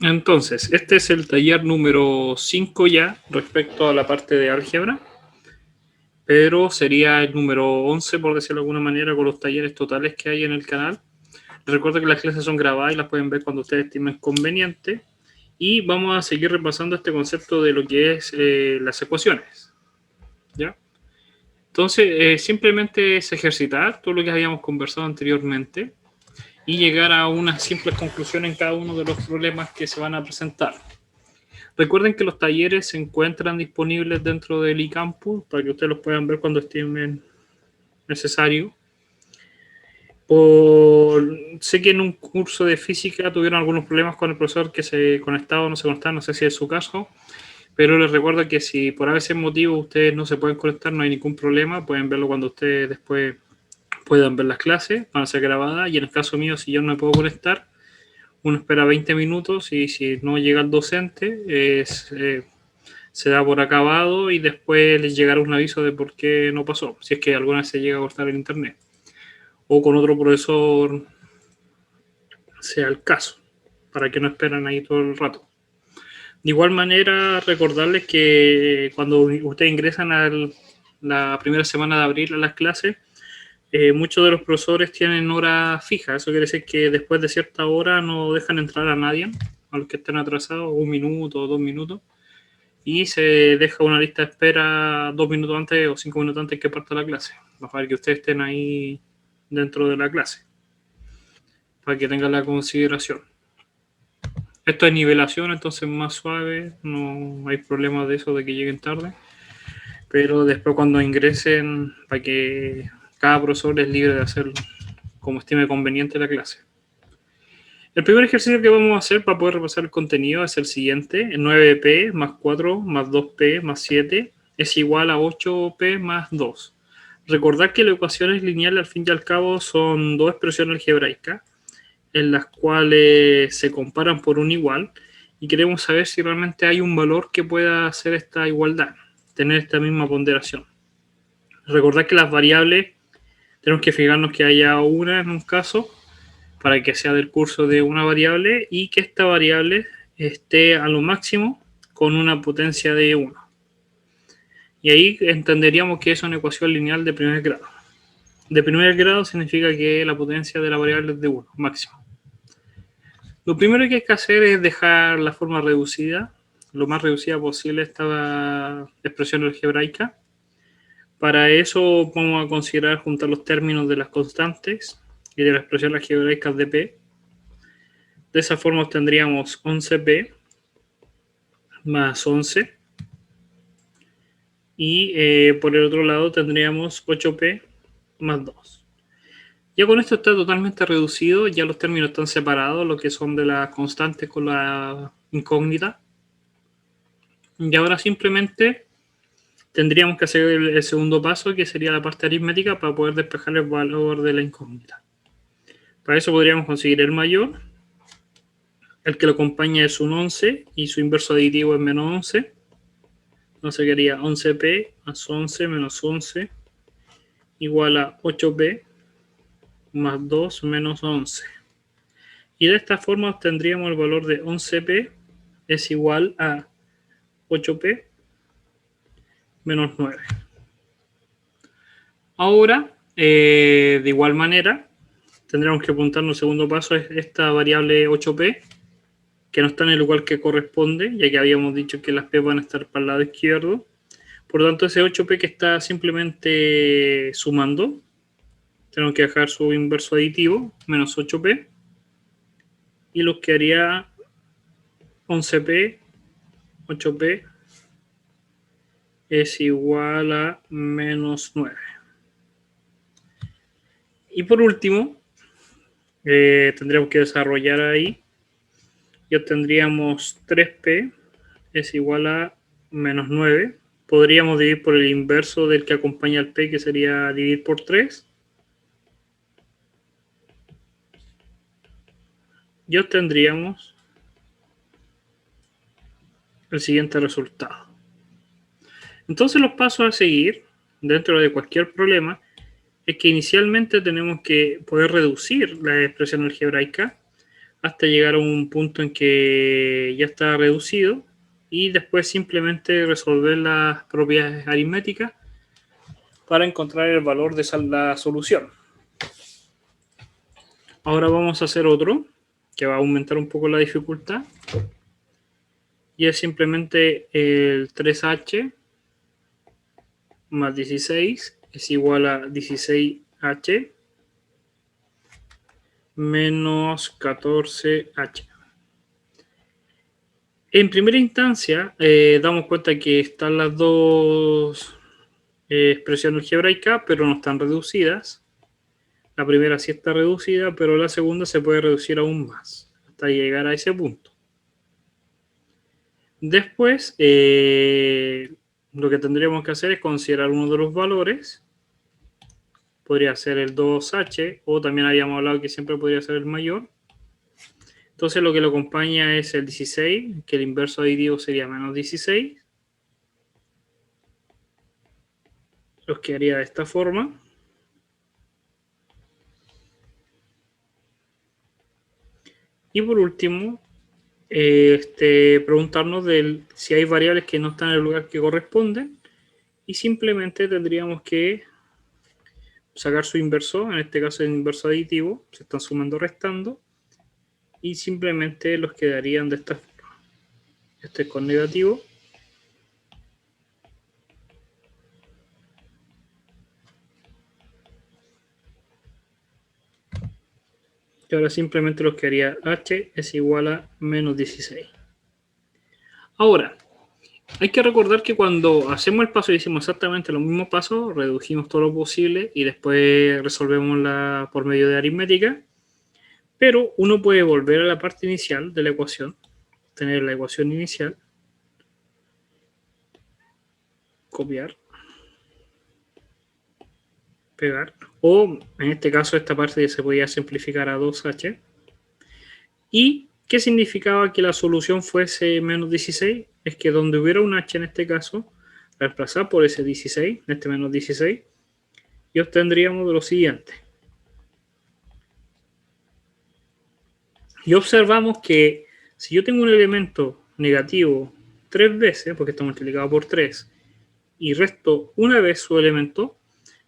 Entonces, este es el taller número 5 ya respecto a la parte de álgebra, pero sería el número 11, por decirlo de alguna manera, con los talleres totales que hay en el canal. Recuerda que las clases son grabadas y las pueden ver cuando ustedes estimen conveniente. Y vamos a seguir repasando este concepto de lo que es las ecuaciones. ¿Ya? Entonces, simplemente es ejercitar todo lo que habíamos conversado anteriormente y llegar a una simple conclusión en cada uno de los problemas que se van a presentar. Recuerden que los talleres se encuentran disponibles dentro del eCampus para que ustedes los puedan ver cuando estimen necesario. Sé que en un curso de física tuvieron algunos problemas con el profesor que se conectaba o no se conectaba, no sé si es su caso, pero les recuerdo que si por a veces motivo ustedes no se pueden conectar, no hay ningún problema, pueden verlo cuando ustedes después puedan ver las clases, van a ser grabadas, y en el caso mío, si yo no me puedo conectar, uno espera 20 minutos y si no llega el docente, se da por acabado y después les llegará un aviso de por qué no pasó, si es que alguna vez se llega a cortar el internet o con otro profesor sea el caso, para que no esperan ahí todo el rato. De igual manera, recordarles que cuando ustedes ingresan a la primera semana de abril a las clases, muchos de los profesores tienen hora fija. Eso quiere decir que después de cierta hora no dejan entrar a nadie, a los que estén atrasados, 1 minuto o 2 minutos, y se deja una lista de espera 2 minutos antes o 5 minutos antes que parta la clase, para que ustedes estén ahí dentro de la clase, para que tengan la consideración. Esto es nivelación, entonces más suave, no hay problema de eso de que lleguen tarde, pero después cuando ingresen, para que cada profesor es libre de hacerlo como estime conveniente la clase. El primer ejercicio que vamos a hacer para poder repasar el contenido es el siguiente: 9p más 4 más 2p más 7 es igual a 8p más 2. Recordad que las ecuaciones lineales al fin y al cabo son dos expresiones algebraicas en las cuales se comparan por un igual y queremos saber si realmente hay un valor que pueda hacer esta igualdad, tener esta misma ponderación. Recordad que las variables tenemos que fijarnos que haya una en un caso para que sea del curso de una variable y que esta variable esté a lo máximo con una potencia de 1. Y ahí entenderíamos que es una ecuación lineal de primer grado. De primer grado significa que la potencia de la variable es de 1, máximo. Lo primero que hay que hacer es dejar la forma reducida, lo más reducida posible esta expresión algebraica. Para eso vamos a considerar juntar los términos de las constantes y de la expresión algebraica de P. De esa forma obtendríamos 11p más 11 y por el otro lado tendríamos 8p más 2. Ya con esto está totalmente reducido, ya los términos están separados, lo que son de las constantes con la incógnita. Y ahora simplemente tendríamos que hacer el segundo paso, que sería la parte aritmética, para poder despejar el valor de la incógnita. Para eso podríamos conseguir el mayor. El que lo acompaña es un 11 y su inverso aditivo es menos 11. Entonces quedaría 11p más 11 menos 11 igual a 8p más 2 menos 11. Y de esta forma obtendríamos el valor de 11p es igual a 8p menos 9. Ahora, de igual manera, tendríamos que apuntar en el segundo paso esta variable 8p, que no está en el lugar que corresponde, ya que habíamos dicho que las p van a estar para el lado izquierdo. Por lo tanto, ese 8p que está simplemente sumando, tenemos que dejar su inverso aditivo, menos 8p, y lo que haría 11p, 8p, es igual a menos 9. Y por último, tendríamos que desarrollar ahí y obtendríamos 3p es igual a menos 9. Podríamos dividir por el inverso del que acompaña al p, que sería dividir por 3. Y obtendríamos el siguiente resultado. Entonces los pasos a seguir dentro de cualquier problema es que inicialmente tenemos que poder reducir la expresión algebraica hasta llegar a un punto en que ya está reducido y después simplemente resolver las propiedades aritméticas para encontrar el valor de la solución. Ahora vamos a hacer otro que va a aumentar un poco la dificultad y es simplemente el 3h más 16 es igual a 16h menos 14h. En primera instancia, damos cuenta que están las dos expresiones algebraicas, pero no están reducidas. La primera sí está reducida, pero la segunda se puede reducir aún más, hasta llegar a ese punto. Después, lo que tendríamos que hacer es considerar uno de los valores. Podría ser el 2h, o también habíamos hablado que siempre podría ser el mayor. Entonces lo que lo acompaña es el 16, que el inverso aditivo sería menos 16. Los quedaría de esta forma. Y por último, preguntarnos si hay variables que no están en el lugar que corresponden. Y simplemente tendríamos que sacar su inverso, en este caso el inverso aditivo, se están sumando restando. Y simplemente los quedarían de esta forma. Este es con negativo. Y ahora simplemente los quedaría h es igual a menos 16. Ahora, hay que recordar que cuando hacemos el paso y hicimos exactamente los mismos pasos, redujimos todo lo posible y después resolvemos por medio de aritmética, pero uno puede volver a la parte inicial de la ecuación, tener la ecuación inicial, copiar, pegar, o en este caso esta parte ya se podía simplificar a 2h. ¿Y qué significaba que la solución fuese menos 16? Es que donde hubiera un h en este caso, reemplazar por ese 16, este menos 16, y obtendríamos lo siguiente. Y observamos que si yo tengo un elemento negativo 3 veces, porque está multiplicado por 3, y resto una vez su elemento,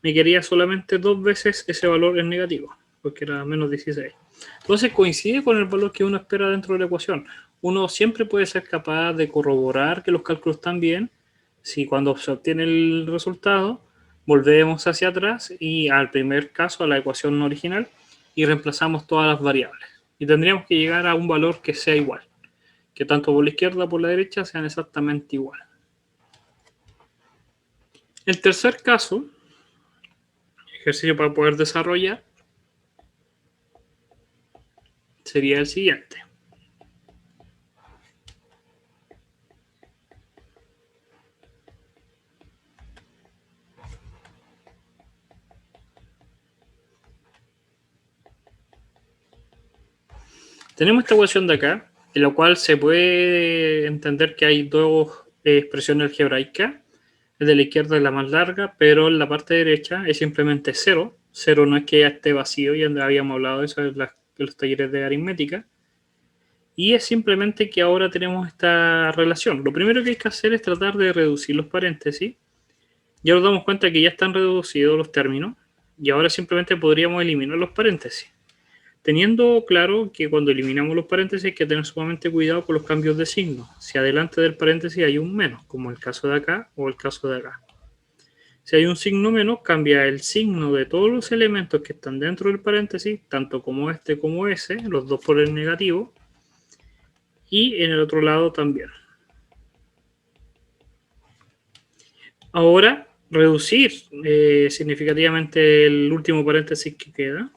me quedaría solamente 2 veces ese valor en negativo, porque era menos 16. Entonces coincide con el valor que uno espera dentro de la ecuación. Uno siempre puede ser capaz de corroborar que los cálculos están bien, si cuando se obtiene el resultado, volvemos hacia atrás y al primer caso, a la ecuación original, y reemplazamos todas las variables. Y tendríamos que llegar a un valor que sea igual, que tanto por la izquierda como por la derecha sean exactamente igual. El tercer caso, ejercicio para poder desarrollar, sería el siguiente. Tenemos esta ecuación de acá, en la cual se puede entender que hay dos expresiones algebraicas. El de la izquierda es la más larga, pero en la parte derecha es simplemente 0. 0 no es que ya esté vacío, ya habíamos hablado de eso en los talleres de aritmética. Y es simplemente que ahora tenemos esta relación. Lo primero que hay que hacer es tratar de reducir los paréntesis. Ya nos damos cuenta que ya están reducidos los términos. Y ahora simplemente podríamos eliminar los paréntesis. Teniendo claro que cuando eliminamos los paréntesis hay que tener sumamente cuidado con los cambios de signo. Si adelante del paréntesis hay un menos, como el caso de acá o el caso de acá. Si hay un signo menos, cambia el signo de todos los elementos que están dentro del paréntesis, tanto como este como ese, los dos por el negativo, y en el otro lado también. Ahora, reducir significativamente el último paréntesis que queda,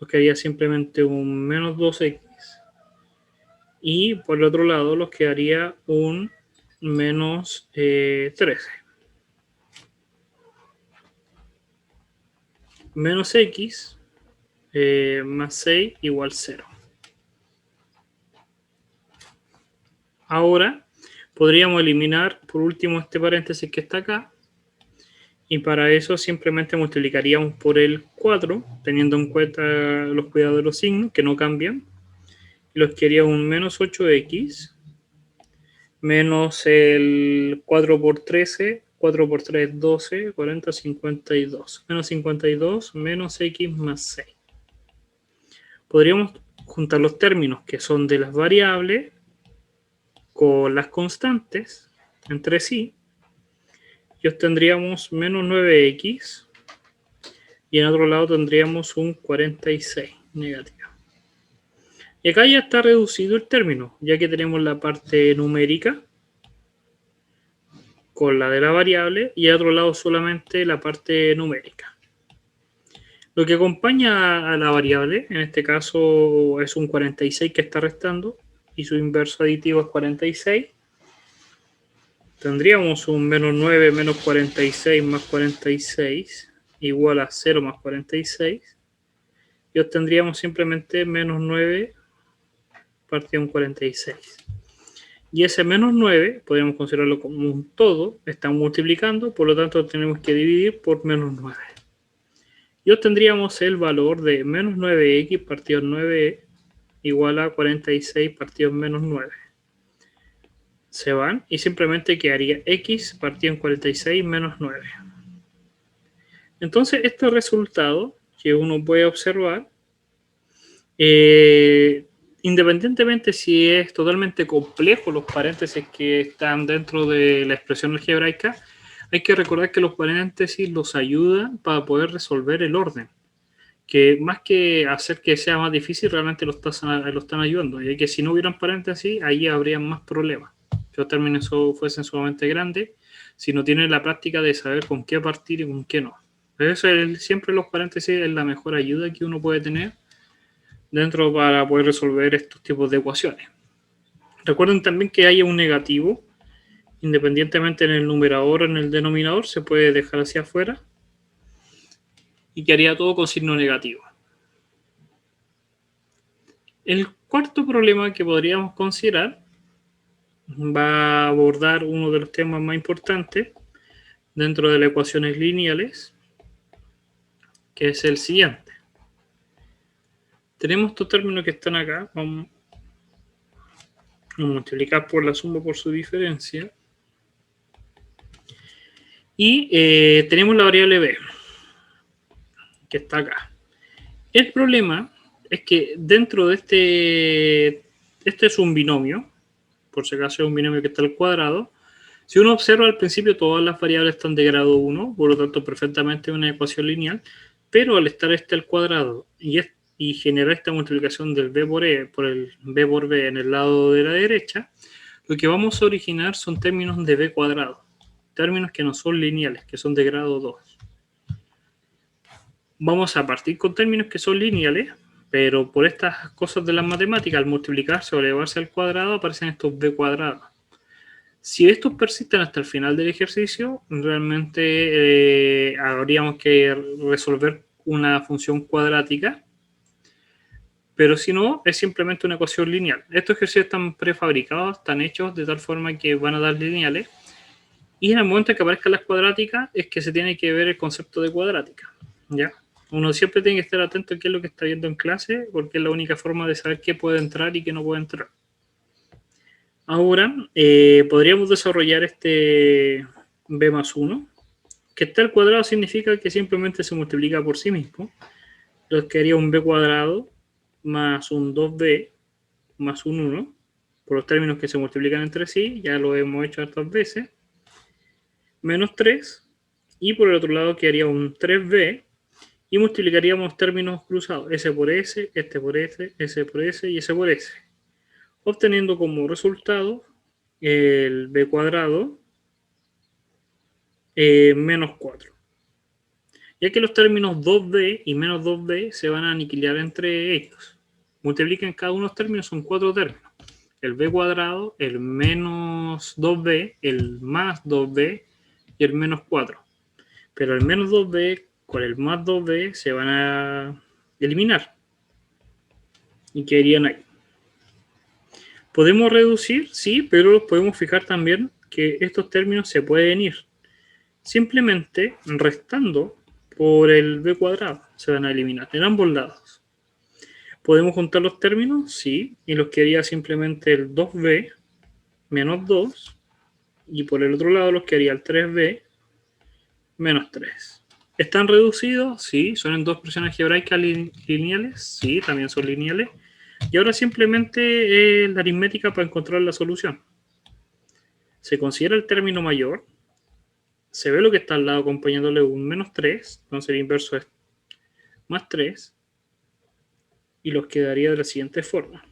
lo que haría simplemente un menos 2x. Y por el otro lado, los quedaría un menos 13. Menos x más 6 igual 0. Ahora podríamos eliminar por último este paréntesis que está acá. Y para eso simplemente multiplicaríamos por el 4, teniendo en cuenta los cuidados de los signos, que no cambian. y los que haría un menos 8x menos el 4 por 13, 4 por 3, 12, 40, 52. Menos 52 menos x más 6. Podríamos juntar los términos que son de las variables con las constantes entre sí y obtendríamos menos 9x y en otro lado tendríamos un 46 negativo. Y acá ya está reducido el término, ya que tenemos la parte numérica con la de la variable y al otro lado solamente la parte numérica. Lo que acompaña a la variable, en este caso es un 46 que está restando y su inverso aditivo es 46. Tendríamos un menos 9 menos 46 más 46 igual a 0 más 46 y obtendríamos simplemente menos 9 partido en 46. Y ese menos 9 podríamos considerarlo como un todo, está multiplicando, por lo tanto tenemos que dividir por menos 9. Y obtendríamos el valor de menos 9x partido en 9 igual a 46 partido en menos 9. Se van y simplemente quedaría x partido en 46 menos 9. Entonces este resultado que uno puede observar, independientemente si es totalmente complejo los paréntesis que están dentro de la expresión algebraica, hay que recordar que los paréntesis los ayudan para poder resolver el orden, que más que hacer que sea más difícil, realmente lo están ayudando, y que si no hubieran paréntesis, ahí habría más problemas, que los términos fuesen sumamente grandes, si no tienen la práctica de saber con qué partir y con qué no. Pero eso siempre los paréntesis es la mejor ayuda que uno puede tener dentro para poder resolver estos tipos de ecuaciones. Recuerden también que haya un negativo, independientemente en el numerador o en el denominador, se puede dejar hacia afuera y quedaría todo con signo negativo. El cuarto problema que podríamos considerar va a abordar uno de los temas más importantes dentro de las ecuaciones lineales, que es el siguiente. Tenemos estos términos que están acá, vamos a multiplicar por la suma por su diferencia. Y tenemos la variable b, que está acá. El problema es que dentro de este es un binomio, por si acaso es un binomio que está al cuadrado. Si uno observa al principio todas las variables están de grado 1, por lo tanto perfectamente una ecuación lineal, pero al estar este al cuadrado y generar esta multiplicación del b por e por el b por b en el lado de la derecha, lo que vamos a originar son términos de b cuadrado, términos que no son lineales, que son de grado 2. Vamos a partir con términos que son lineales, pero por estas cosas de las matemáticas, al multiplicarse o elevarse al cuadrado, aparecen estos b cuadrados. Si estos persisten hasta el final del ejercicio, realmente habríamos que resolver una función cuadrática, pero si no, es simplemente una ecuación lineal. Estos ejercicios están prefabricados, están hechos de tal forma que van a dar lineales, y en el momento en que aparezcan las cuadráticas es que se tiene que ver el concepto de cuadrática, ¿ya? Uno siempre tiene que estar atento a qué es lo que está viendo en clase, porque es la única forma de saber qué puede entrar y qué no puede entrar. Ahora, podríamos desarrollar este b más 1, que está al cuadrado significa que simplemente se multiplica por sí mismo. Entonces quedaría un b cuadrado más un 2b más un 1, por los términos que se multiplican entre sí, ya lo hemos hecho hartas veces, menos 3, y por el otro lado quedaría un 3b, y multiplicaríamos términos cruzados, s por s, este por s, s por s y s por s, obteniendo como resultado el b cuadrado menos 4. Ya que los términos 2b y menos 2b se van a aniquilar entre ellos. Multipliquen cada uno de los términos, son 4 términos. El b cuadrado, el menos 2b, el más 2b y el menos 4. Pero el menos 2b con el más 2b se van a eliminar. Y quedarían ahí. ¿Podemos reducir? Sí, pero los podemos fijar también que estos términos se pueden ir. Simplemente restando por el b cuadrado se van a eliminar en ambos lados. ¿Podemos juntar los términos? Sí, y los quedaría simplemente el 2b menos 2, y por el otro lado los quedaría el 3b menos 3. ¿Están reducidos? Sí. ¿Son en dos expresiones algebraicas lineales? Sí, también son lineales. Y ahora simplemente la aritmética para encontrar la solución. Se considera el término mayor, se ve lo que está al lado acompañándole un menos 3, entonces el inverso es más 3, y los quedaría de la siguiente forma.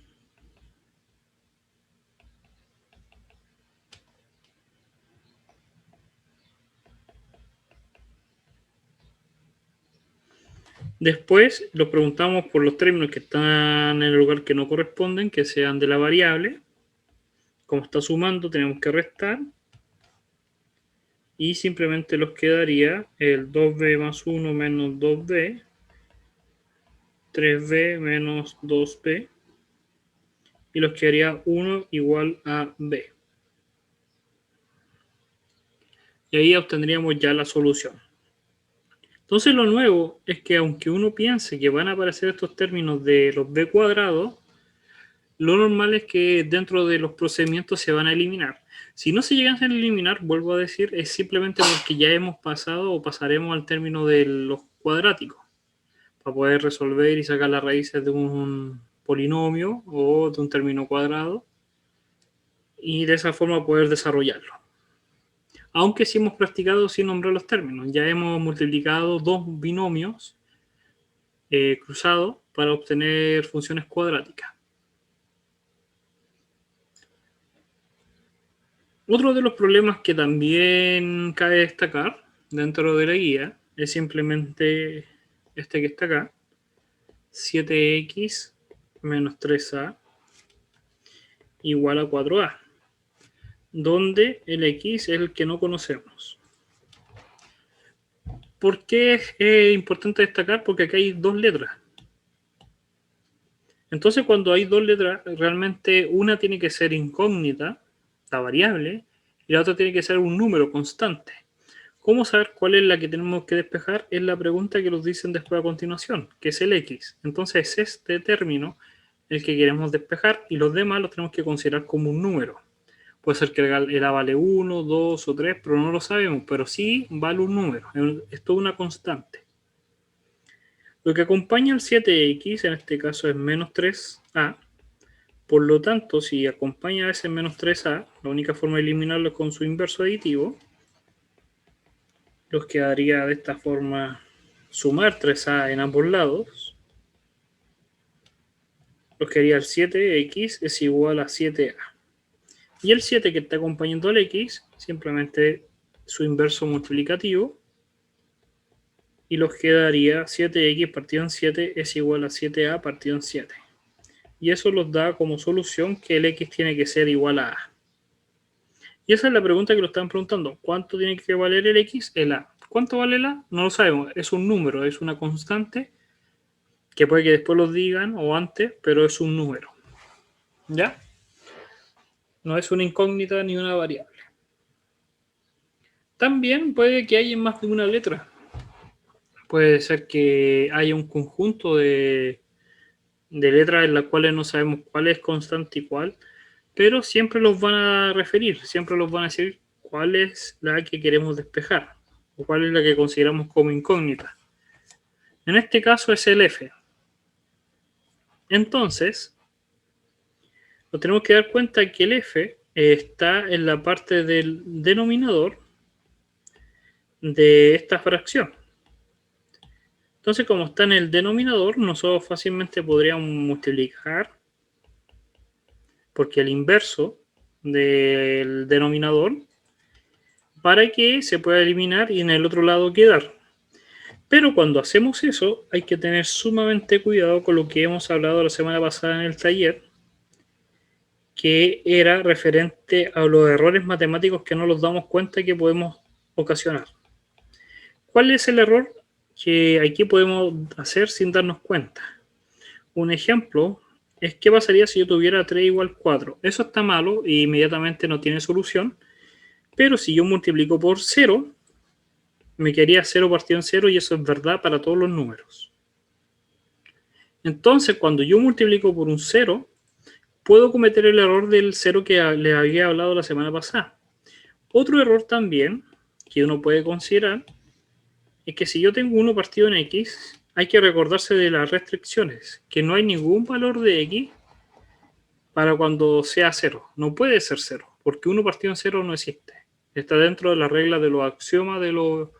Después los preguntamos por los términos que están en el lugar que no corresponden, que sean de la variable. Como está sumando, tenemos que restar. Y simplemente los quedaría el 2b más 1 menos 2b, 3b menos 2b, y los quedaría 1 igual a b. Y ahí obtendríamos ya la solución. Entonces lo nuevo es que aunque uno piense que van a aparecer estos términos de los b cuadrados, lo normal es que dentro de los procedimientos se van a eliminar. Si no se llegan a eliminar, vuelvo a decir, es simplemente porque ya hemos pasado o pasaremos al término de los cuadráticos para poder resolver y sacar las raíces de un polinomio o de un término cuadrado y de esa forma poder desarrollarlo. Aunque sí hemos practicado sin nombrar los términos, ya hemos multiplicado dos binomios cruzados para obtener funciones cuadráticas. Otro de los problemas que también cabe destacar dentro de la guía es simplemente este que está acá, 7x menos 3a igual a 4a, donde el x es el que no conocemos. ¿Por qué es importante destacar? Porque acá hay dos letras. Entonces, cuando hay dos letras, realmente una tiene que ser incógnita, la variable, y la otra tiene que ser un número constante. ¿Cómo saber cuál es la que tenemos que despejar? Es la pregunta que nos dicen después a continuación, que es el x. Entonces, es este término el que queremos despejar y los demás los tenemos que considerar como un número. Puede ser que el a vale 1, 2 o 3, pero no lo sabemos, pero sí vale un número, es toda una constante. Lo que acompaña al 7x, en este caso es menos 3a, por lo tanto, si acompaña a ese menos 3a, la única forma de eliminarlo es con su inverso aditivo, los quedaría de esta forma sumar 3a en ambos lados, los quedaría el 7x es igual a 7a. Y el 7 que está acompañando al x, simplemente su inverso multiplicativo, y los quedaría 7x partido en 7 es igual a 7a partido en 7. Y eso nos da como solución que el x tiene que ser igual a a. Y esa es la pregunta que lo están preguntando. ¿Cuánto tiene que valer el x? El a. ¿Cuánto vale el a? No lo sabemos. Es un número, es una constante que puede que después lo digan o antes, pero es un número. ¿Ya? No es una incógnita ni una variable. También puede que haya más de una letra. Puede ser que haya un conjunto de letras en las cuales no sabemos cuál es constante y cuál, pero siempre los van a referir, siempre los van a decir cuál es la que queremos despejar o cuál es la que consideramos como incógnita. En este caso es el f. Entonces, nos tenemos que dar cuenta que el f está en la parte del denominador de esta fracción. Entonces, como está en el denominador, nosotros fácilmente podríamos multiplicar, porque el inverso del denominador, para que se pueda eliminar y en el otro lado quedar. Pero cuando hacemos eso, hay que tener sumamente cuidado con lo que hemos hablado la semana pasada en el taller, que era referente a los errores matemáticos que no nos damos cuenta que podemos ocasionar. ¿Cuál es el error que aquí podemos hacer sin darnos cuenta? Un ejemplo es qué pasaría si yo tuviera 3 igual 4. Eso está malo e inmediatamente no tiene solución, pero si yo multiplico por 0, me quedaría 0 partido en 0 y eso es verdad para todos los números. Entonces, cuando yo multiplico por un 0, puedo cometer el error del 0 que les había hablado la semana pasada. Otro error también que uno puede considerar es que si yo tengo 1 partido en X, hay que recordarse de las restricciones, que no hay ningún valor de X para cuando sea 0. No puede ser 0, porque 1 partido en 0 no existe. Está dentro de la regla de los axiomas de los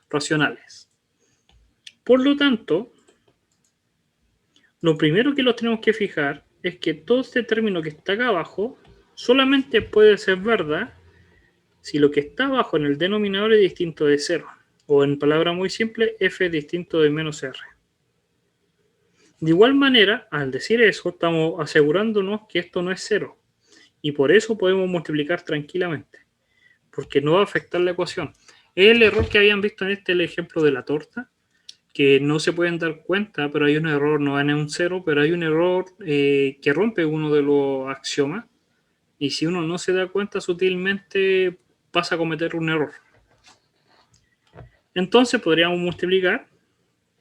racionales. Por lo tanto, lo primero que los tenemos que fijar es que todo este término que está acá abajo solamente puede ser verdad si lo que está abajo en el denominador es distinto de 0. O en palabras muy simples, f es distinto de menos r. De igual manera, al decir eso, estamos asegurándonos que esto no es 0. Y por eso podemos multiplicar tranquilamente. Porque no va a afectar la ecuación. Es el error que habían visto en el ejemplo de la torta, que no se pueden dar cuenta, pero hay un error, no en un 0, pero hay un error que rompe uno de los axiomas. Y si uno no se da cuenta sutilmente, pasa a cometer un error. Entonces podríamos multiplicar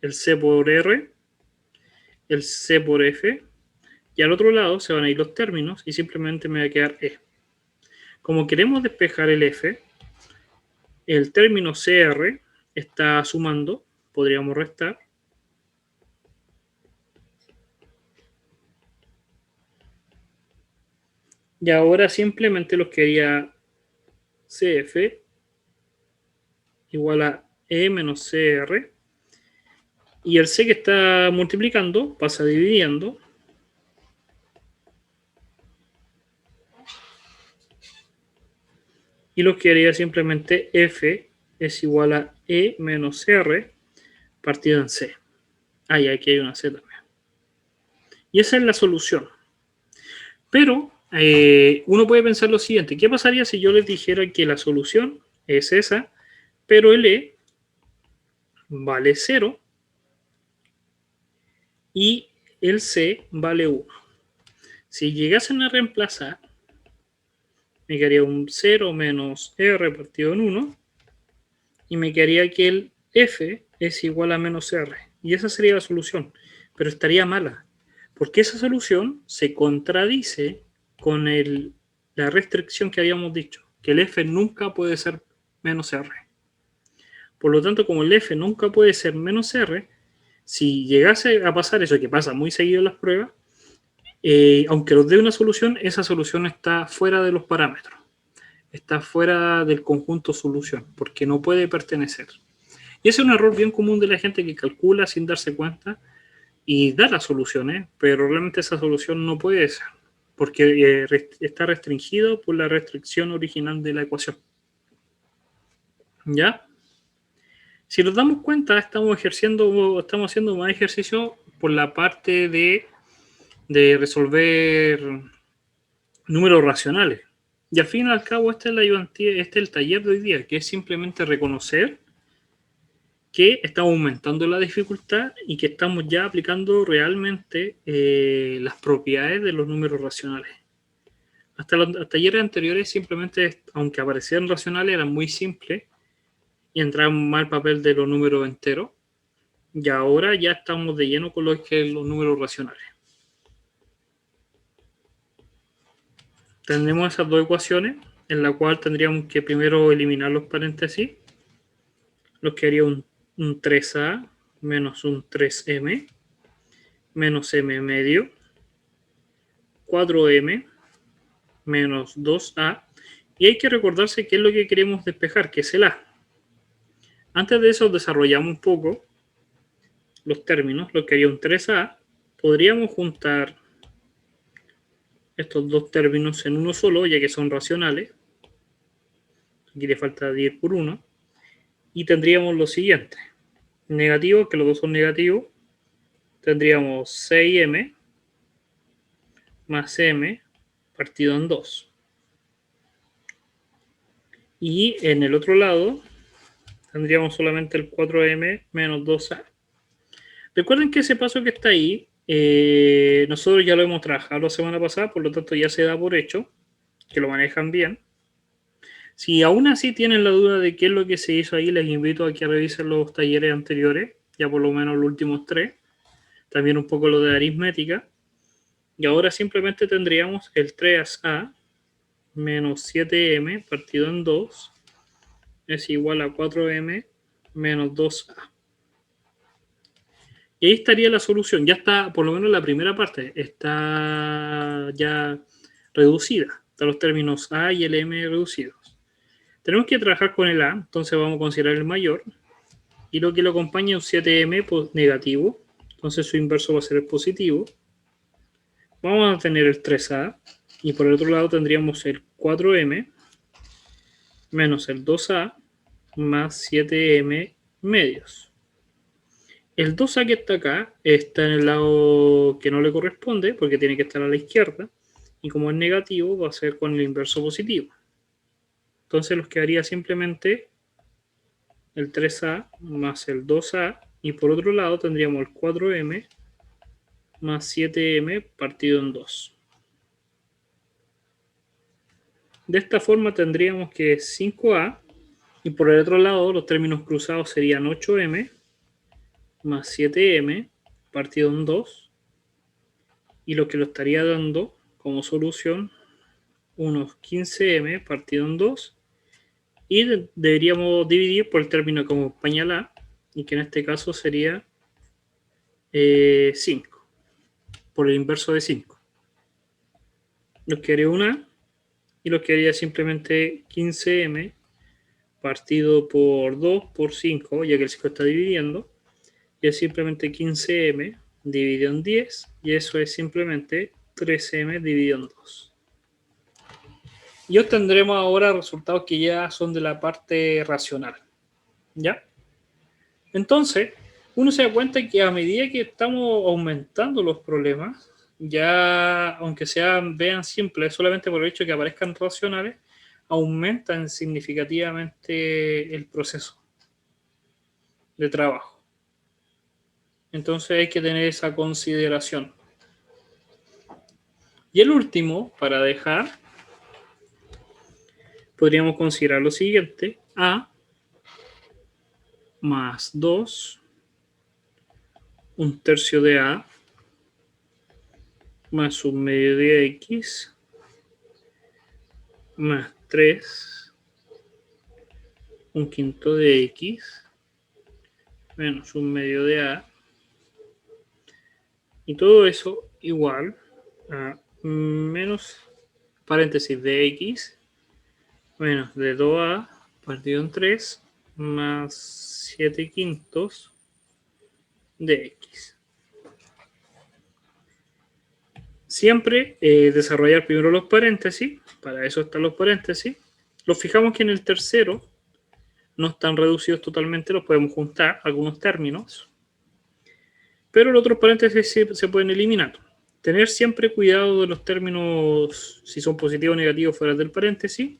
el C por R, el C por F, y al otro lado se van a ir los términos y simplemente me va a quedar E. Como queremos despejar el F, el término CR está sumando, podríamos restar. Y ahora simplemente los quería CF igual a E menos CR. Y el C que está multiplicando pasa dividiendo. Y los quería simplemente F es igual a E menos CR partido en C. Ah, y aquí hay una C también. Y esa es la solución. Pero uno puede pensar lo siguiente. ¿Qué pasaría si yo les dijera que la solución es esa, pero el E vale 0 y el C vale 1? Si llegasen a reemplazar, me quedaría un 0 menos R partido en 1 y me quedaría que el F es igual a menos R. Y esa sería la solución, pero estaría mala, porque esa solución se contradice con la restricción que habíamos dicho, que el F nunca puede ser menos R. Por lo tanto, como el F nunca puede ser menos R, si llegase a pasar eso, que pasa muy seguido en las pruebas, aunque nos dé una solución, esa solución está fuera de los parámetros, está fuera del conjunto solución, porque no puede pertenecer. Y ese es un error bien común de la gente que calcula sin darse cuenta y da las soluciones, pero realmente esa solución no puede ser, porque está restringido por la restricción original de la ecuación. ¿Ya? Si nos damos cuenta, estamos haciendo más ejercicio por la parte de resolver números racionales. Y al fin y al cabo, esta es la ayudantía, este es el taller de hoy día, que es simplemente reconocer que estamos aumentando la dificultad y que estamos ya aplicando realmente las propiedades de los números racionales. Hasta los talleres anteriores simplemente, aunque aparecían racionales, eran muy simples y entraban mal el papel de los números enteros. Y ahora ya estamos de lleno con los números racionales. Tenemos esas dos ecuaciones, en la cual tendríamos que primero eliminar los paréntesis, lo que haría un 3a menos un 3m menos m medio, 4m menos 2a, y hay que recordarse qué es lo que queremos despejar, que es el a. Antes de eso desarrollamos un poco los términos, lo que haría un 3a, podríamos juntar estos dos términos en uno solo, ya que son racionales. Aquí le falta 10 por 1. Y tendríamos lo siguiente. Negativos, que los dos son negativos. Tendríamos 6m más m partido en 2. Y en el otro lado tendríamos solamente el 4m menos 2a. Recuerden que ese paso que está ahí, nosotros ya lo hemos trabajado la semana pasada, por lo tanto ya se da por hecho, que lo manejan bien. Si aún así tienen la duda de qué es lo que se hizo ahí, les invito a que revisen los talleres anteriores, ya por lo menos los últimos 3, también un poco lo de aritmética. Y ahora simplemente tendríamos el 3a menos 7m partido en 2 es igual a 4m menos 2a. Y ahí estaría la solución. Ya está, por lo menos la primera parte, está ya reducida. Están los términos a y el m reducidos. Tenemos que trabajar con el a, entonces vamos a considerar el mayor. Y lo que lo acompaña es un 7m negativo. Entonces su inverso va a ser el positivo. Vamos a tener el 3a. Y por el otro lado tendríamos el 4m menos el 2a más 7m medios. El 2a que está acá está en el lado que no le corresponde porque tiene que estar a la izquierda. Y como es negativo va a ser con el inverso positivo. Entonces nos quedaría simplemente el 3a más el 2a. Y por otro lado tendríamos el 4m más 7m partido en 2. De esta forma tendríamos que 5a y por el otro lado los términos cruzados serían 8m más 7m partido en 2 y lo que lo estaría dando como solución unos 15m partido en 2 y deberíamos dividir por el término que acompaña la a y que en este caso sería 5 por el inverso de 5. Nos quedaría una y lo quedaría simplemente 15m partido por 2 por 5, ya que el 5 está dividiendo, y es simplemente 15m dividido en 10, y eso es simplemente 13m dividido en 2. Y obtendremos ahora resultados que ya son de la parte racional. ¿Ya? Entonces, uno se da cuenta que a medida que estamos aumentando los problemas, ya aunque vean simples, solamente por el hecho de que aparezcan racionales, aumentan significativamente el proceso de trabajo. Entonces hay que tener esa consideración. Y el último, para dejar, podríamos considerar lo siguiente: a más 2, un tercio de a, más un medio de x, más 3, un quinto de x, menos un medio de a, y todo eso igual a menos paréntesis de x menos de 2a partido en 3 más 7 quintos de x. Siempre desarrollar primero los paréntesis, para eso están los paréntesis. Los fijamos que en el tercero no están reducidos totalmente, los podemos juntar, algunos términos, pero los otros paréntesis se pueden eliminar. Tener siempre cuidado de los términos, si son positivos o negativos fuera del paréntesis.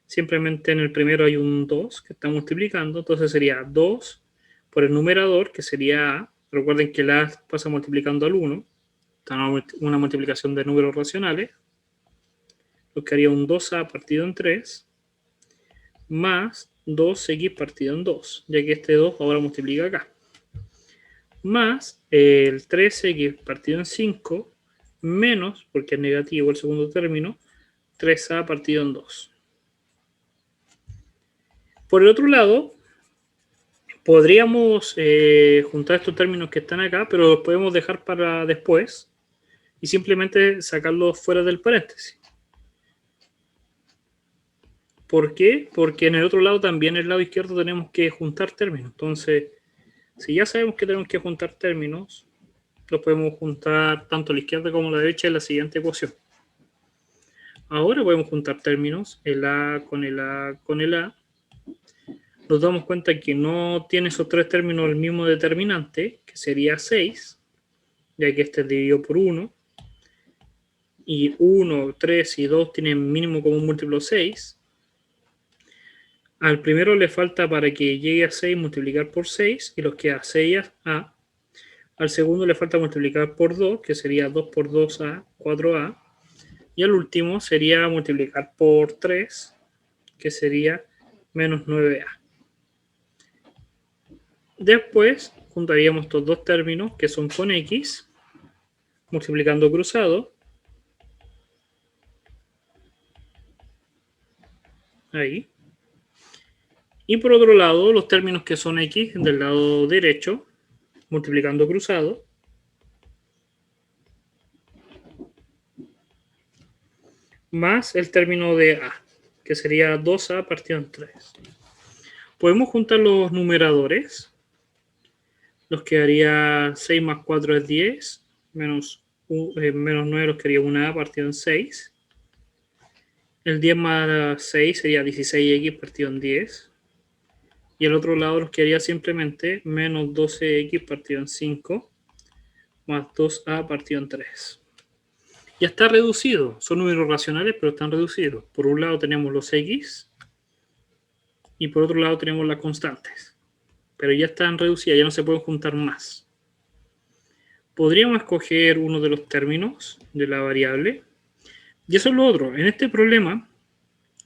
Simplemente en el primero hay un 2 que está multiplicando, entonces sería 2 por el numerador, que sería a. Recuerden que la a pasa multiplicando al 1, está una multiplicación de números racionales, lo que haría un 2a partido en 3, más 2x partido en 2, ya que este 2 ahora multiplica acá, más el 3x partido en 5, menos, porque es negativo el segundo término, 3a partido en 2. Por el otro lado, podríamos juntar estos términos que están acá, pero los podemos dejar para después y simplemente sacarlos fuera del paréntesis. ¿Por qué? Porque en el otro lado también, en el lado izquierdo, tenemos que juntar términos. Entonces, si ya sabemos que tenemos que juntar términos, los podemos juntar tanto a la izquierda como a la derecha en la siguiente ecuación. Ahora podemos juntar términos, el a con el a con el a. Nos damos cuenta que no tiene esos tres términos el mismo determinante, que sería 6, ya que este es dividido por 1. Y 1, 3 y 2 tienen mínimo común múltiplo 6. Al primero le falta para que llegue a 6 multiplicar por 6 y los queda 6a. Al segundo le falta multiplicar por 2, que sería 2 por 2a, 4a. Y al último sería multiplicar por 3, que sería menos 9a. Después juntaríamos estos dos términos que son con X, multiplicando cruzado. Ahí. Y por otro lado, los términos que son X del lado derecho, multiplicando cruzado. Más el término de A, que sería 2A partido en 3. Podemos juntar los numeradores. Nos quedaría 6 más 4 es 10, menos 9 nos quedaría 1A partido en 6. El 10 más 6 sería 16X partido en 10. Y el otro lado nos quedaría simplemente menos 12X partido en 5, más 2A partido en 3. Ya está reducido. Son números racionales, pero están reducidos. Por un lado tenemos los X y por otro lado tenemos las constantes. Pero ya están reducidas, ya no se pueden juntar más. Podríamos escoger uno de los términos de la variable. Y eso es lo otro. En este problema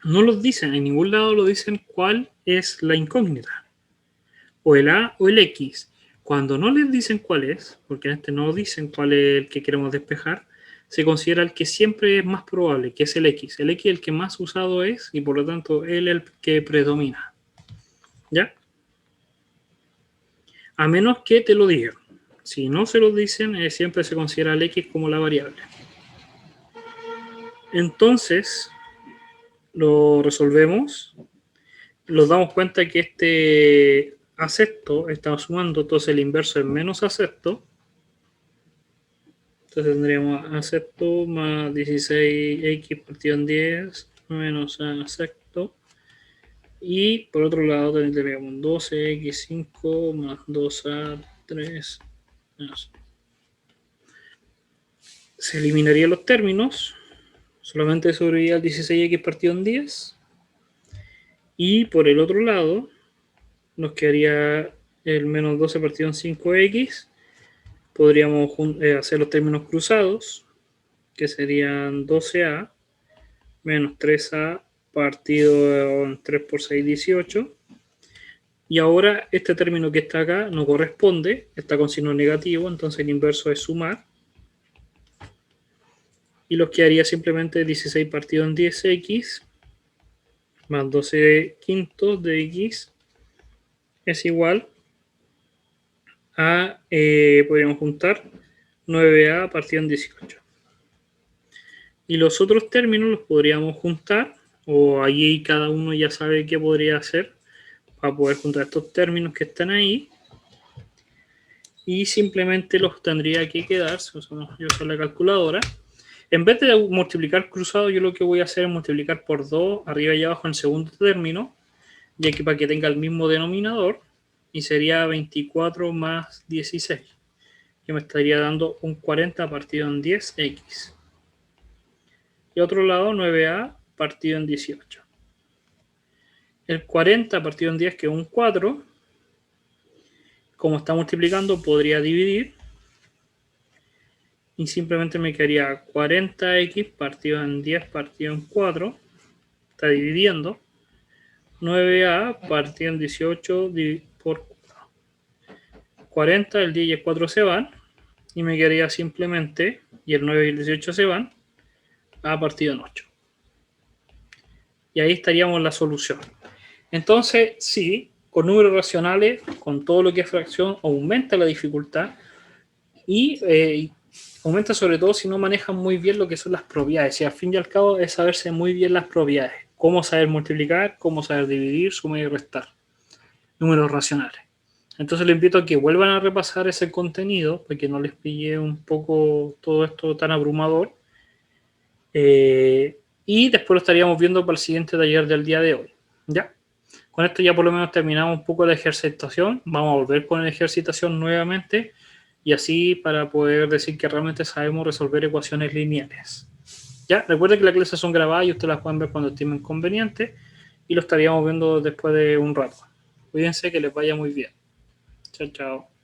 no los dicen, en ningún lado lo dicen cuál es la incógnita. O el A o el X. Cuando no les dicen cuál es, porque en este no dicen cuál es el que queremos despejar, se considera el que siempre es más probable, que es el X. El X es el que más usado es y por lo tanto él es el que predomina. ¿Ya? A menos que te lo digan. Si no se lo dicen, siempre se considera el X como la variable. Entonces, lo resolvemos. Nos damos cuenta que este acepto está sumando, entonces el inverso es menos acepto. Entonces tendríamos acepto más 16x partido en 10 menos acepto. Y por otro lado tendríamos 12x5 más 2a3 menos. Se eliminarían los términos. Solamente sobreviviría el 16x partido en 10. Y por el otro lado nos quedaría el menos 12 partido en 5x. Podríamos hacer los términos cruzados, que serían 12a menos 3a partido en 3 por 6, 18. Y ahora este término que está acá no corresponde, está con signo negativo, entonces el inverso es sumar. Y los quedaría simplemente 16 partido en 10x más 12 quintos de x es igual a, podríamos juntar 9a partido en 18. Y los otros términos los podríamos juntar, o allí cada uno ya sabe qué podría hacer para poder juntar estos términos que están ahí. Y simplemente los tendría que quedar, yo uso la calculadora. En vez de multiplicar cruzado, yo lo que voy a hacer es multiplicar por 2 arriba y abajo en el segundo término, ya que para que tenga el mismo denominador, y sería 24 más 16, que me estaría dando un 40 partido en 10x. Y otro lado, 9a partido en 18. El 40 partido en 10, que es un 4, como está multiplicando, podría dividir. Y simplemente me quedaría 40x partido en 10 partido en 4. Está dividiendo. 9a partido en 18 por 4. 40, el 10 y el 4 se van. Y me quedaría simplemente, y el 9 y el 18 se van, a partido en 8. Y ahí estaríamos la solución. Entonces, sí, con números racionales, con todo lo que es fracción, aumenta la dificultad y aumenta sobre todo si no manejan muy bien lo que son las propiedades. Y al fin y al cabo es saberse muy bien las propiedades. Cómo saber multiplicar, cómo saber dividir, sumar y restar. Números racionales. Entonces les invito a que vuelvan a repasar ese contenido, para que no les pille un poco todo esto tan abrumador. Y después lo estaríamos viendo para el siguiente taller del día de hoy. ¿Ya? Con esto ya por lo menos terminamos un poco la ejercitación. Vamos a volver con la ejercitación nuevamente y así para poder decir que realmente sabemos resolver ecuaciones lineales. ¿Ya? Recuerden que las clases son grabadas y ustedes las pueden ver cuando estimen conveniente y lo estaríamos viendo después de un rato. Cuídense, que les vaya muy bien. Chao, chao.